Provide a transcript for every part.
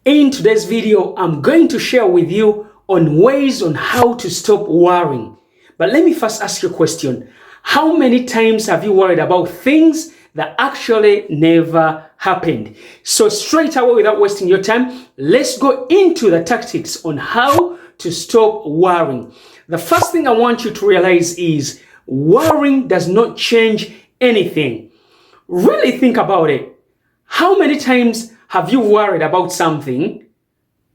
In today's video, I'm going to share with you on ways on how to stop worrying. But let me first ask you a question. How many times have you worried about things that actually never happened? So straight away, without wasting your time, let's go into the tactics on how to stop worrying. The first thing I want you to realize is worrying does not change anything. Really think about it. How many times have you worried about something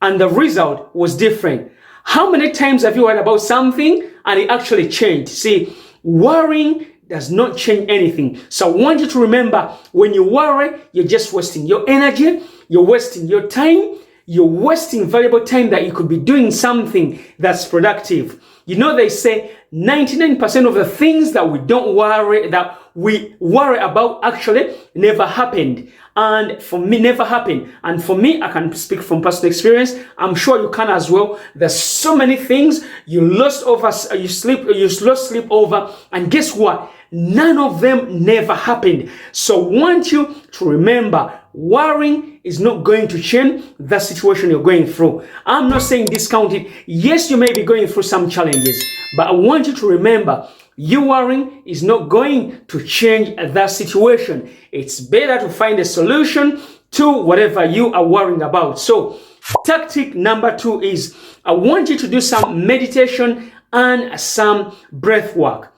and the result was different? How many times have you worried about something and it actually changed? See, worrying does not change anything. So I want you to remember, when you worry, you're just wasting your energy, you're wasting your time, you're wasting valuable time that you could be doing something that's productive. You know, they say 99% of the things that we worry about actually never happened. And for me, never happened. And for me, I can speak from personal experience. I'm sure you can as well. There's so many things you lost sleep over. And guess what? None of them never happened. So I want you to remember, worrying is not going to change the situation you're going through. I'm not saying discount it. Yes, you may be going through some challenges, but I want you to remember, you worrying is not going to change that situation. It's better to find a solution to whatever you are worrying about. So tactic number 2 is, I want you to do some meditation and some breath work.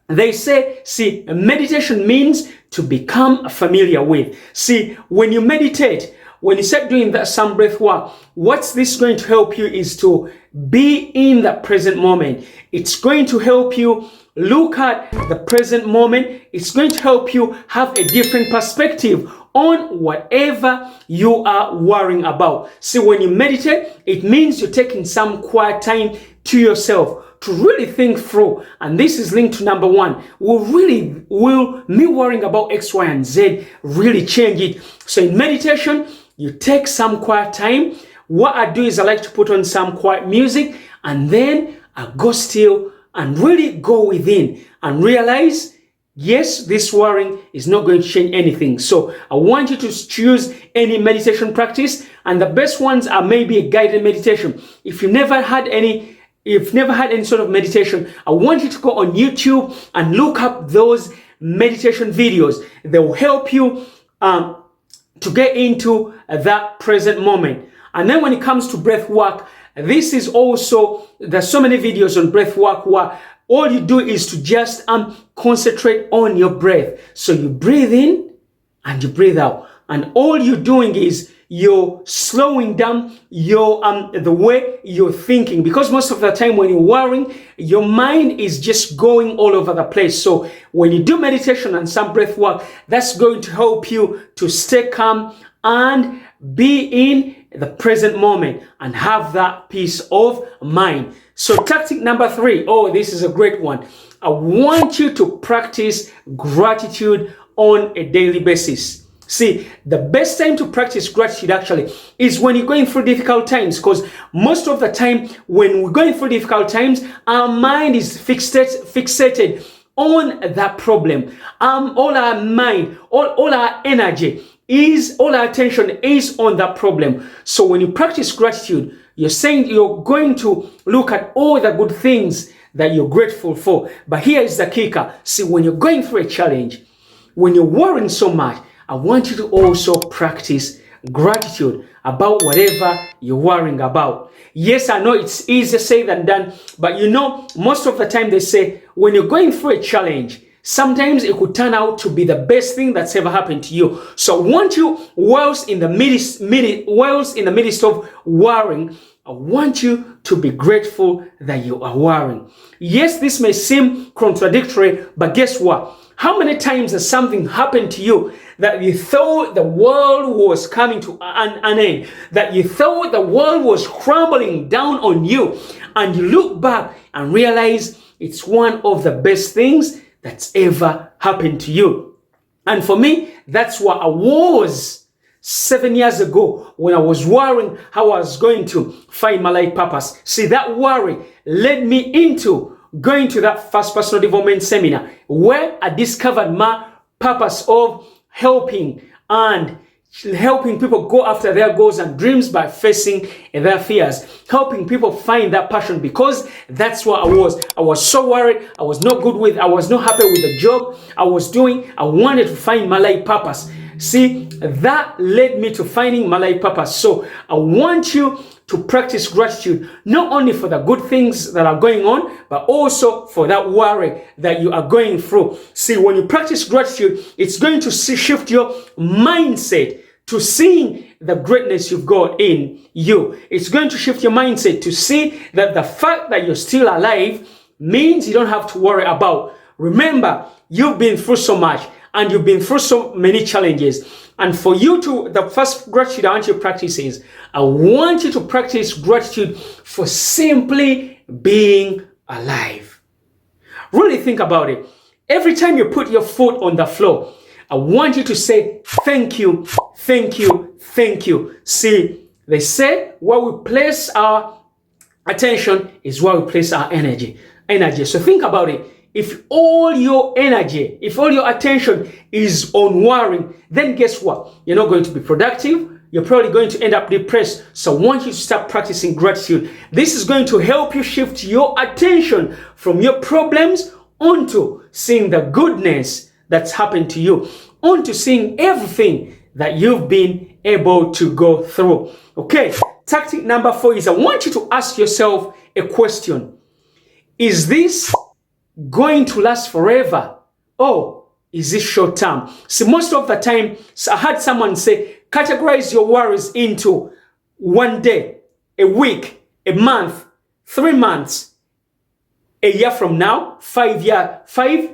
They say, see, meditation means to become familiar with. See, when you meditate, when you start doing that some breath work, what's this going to help you is to be in the present moment. It's going to help you look at the present moment. It's going to help you have a different perspective on whatever you are worrying about. See, when you meditate, it means you're taking some quiet time to yourself to really think through. And this is linked to number 1. Will me worrying about X, Y, and Z really change it? So in meditation, you take some quiet time. What I do is I like to put on some quiet music, and then I go still and really go within and realize, yes, this worrying is not going to change anything. So I want you to choose any meditation practice, and the best ones are maybe a guided meditation. If you've never had any sort of meditation, I want you to go on YouTube and look up those meditation videos. They will help you to get into that present moment. And then when it comes to breath work, this is also, there's so many videos on breath work where all you do is to just concentrate on your breath. So you breathe in and you breathe out. And all you're doing is you're slowing down the way you're thinking, because most of the time when you're worrying, your mind is just going all over the place. So when you do meditation and some breath work, that's going to help you to stay calm and be in the present moment and have that peace of mind. So tactic number 3, this is a great one. I want you to practice gratitude on a daily basis. See, the best time to practice gratitude actually is when you're going through difficult times, because most of the time when we're going through difficult times, our mind is fixated on that problem. All our mind, all our energy all our attention is on that problem. So when you practice gratitude, you're saying you're going to look at all the good things that you're grateful for. But here is the kicker. See, when you're going through a challenge, when you're worrying so much, I want you to also practice gratitude about whatever you're worrying about. Yes, I know it's easier said than done, but you know, most of the time they say when you're going through a challenge, sometimes it could turn out to be the best thing that's ever happened to you. So I want you, whilst in the midst of worrying, I want you to be grateful that you are worrying. Yes, this may seem contradictory, but guess what? How many times has something happened to you that you thought the world was coming to an end, that you thought the world was crumbling down on you, and you look back and realize it's one of the best things that's ever happened to you? And for me, that's what I was 7 years ago when I was worrying how I was going to find my life purpose. See, that worry led me into going to that first personal development seminar where I discovered my purpose of helping and helping people go after their goals and dreams by facing their fears, helping people find that passion, because that's what I was. I was so worried. I was not happy with the job I was doing. I wanted to find my life purpose. See, that led me to finding my life purpose. So I want you to practice gratitude, not only for the good things that are going on, but also for that worry that you are going through. See, when you practice gratitude, it's going to shift your mindset to seeing the greatness you've got in you. It's going to shift your mindset to see that the fact that you're still alive means you don't have to worry about. Remember, you've been through so much and you've been through so many challenges. And for you to, the first gratitude I want you to practice is, I want you to practice gratitude for simply being alive. Really think about it. Every time you put your foot on the floor, I want you to say, thank you, thank you, thank you. See, they say where we place our attention is where we place our energy. So think about it. If all your energy, if all your attention is on worrying, then guess what? You're not going to be productive. You're probably going to end up depressed. So I want you to start practicing gratitude. This is going to help you shift your attention from your problems onto seeing the goodness that's happened to you, onto seeing everything that you've been able to go through. Okay, tactic number 4 is, I want you to ask yourself a question. Is this going to last forever, or is this short term? See, most of the time, I had someone say, categorize your worries into 1 day, a week, a month, 3 months, a year from now, 5 years,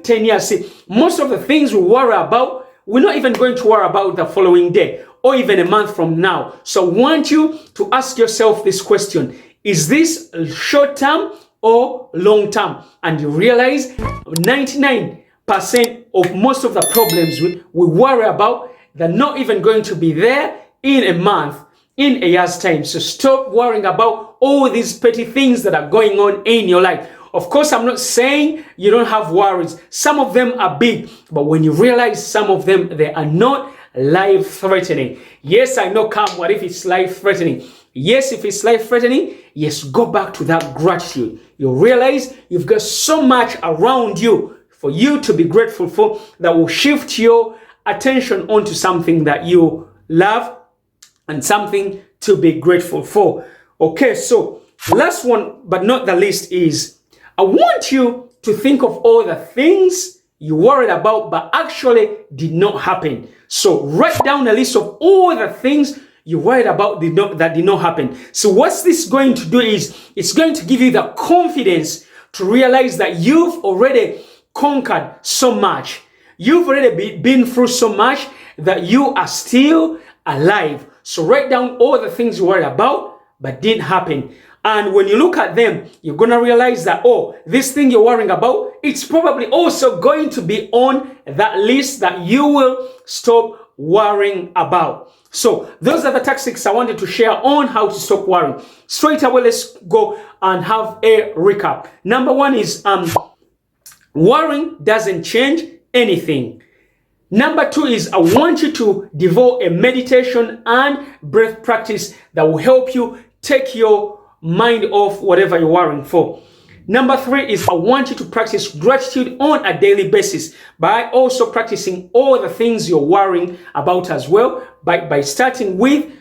10 years. See, most of the things we worry about, we're not even going to worry about the following day or even a month from now. So I want you to ask yourself this question. Is this short term or long term? And you realize 99% of most of the problems we worry about, they're not even going to be there in a month, in a year's time. So stop worrying about all these petty things that are going on in your life. Of course, I'm not saying you don't have worries. Some of them are big, but when you realize some of them, they are not life-threatening. Yes, I know, Kam, what if it's life-threatening? Yes, if it's life-threatening, yes, go back to that gratitude. You realize you've got so much around you for you to be grateful for that will shift your attention onto something that you love and something to be grateful for. Okay, so last one, but not the least, is I want you to think of all the things you worried about but actually did not happen. So write down a list of all the things you worried about that did not happen. So what's this going to do is, it's going to give you the confidence to realize that you've already conquered so much. You've already been through so much that you are still alive. So write down all the things you worried about but didn't happen. And when you look at them, you're going to realize that, oh, this thing you're worrying about, it's probably also going to be on that list that you will stop worrying about. So those are the tactics I wanted to share on how to stop worrying. Straight away, let's go and have a recap. Number 1 is worrying doesn't change anything. Number 2 is, I want you to devote a meditation and breath practice that will help you take your mind off whatever you're worrying for. Number 3 is, I want you to practice gratitude on a daily basis by also practicing all the things you're worrying about as well, by starting with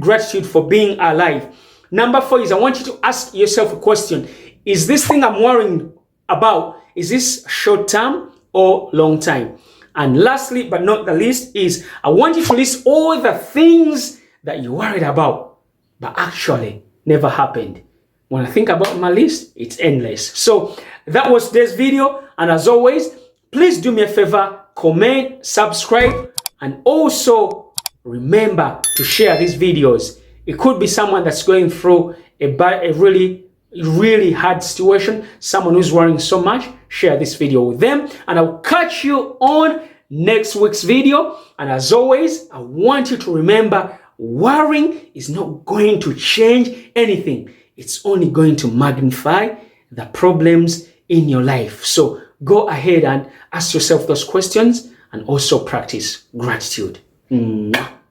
gratitude for being alive. Number 4 is, I want you to ask yourself a question. Is this thing I'm worrying about, is this short term or long time? And lastly, but not the least, is I want you to list all the things that you worried about but actually never happened. When I think about my list, it's endless. So that was today's video. And as always, please do me a favor, comment, subscribe, and also remember to share these videos. It could be someone that's going through a really hard situation, someone who's worrying so much. Share this video with them, and I'll catch you on next week's video. And as always, I want you to remember, worrying is not going to change anything. It's only going to magnify the problems in your life. So go ahead and ask yourself those questions and also practice gratitude. Mwah.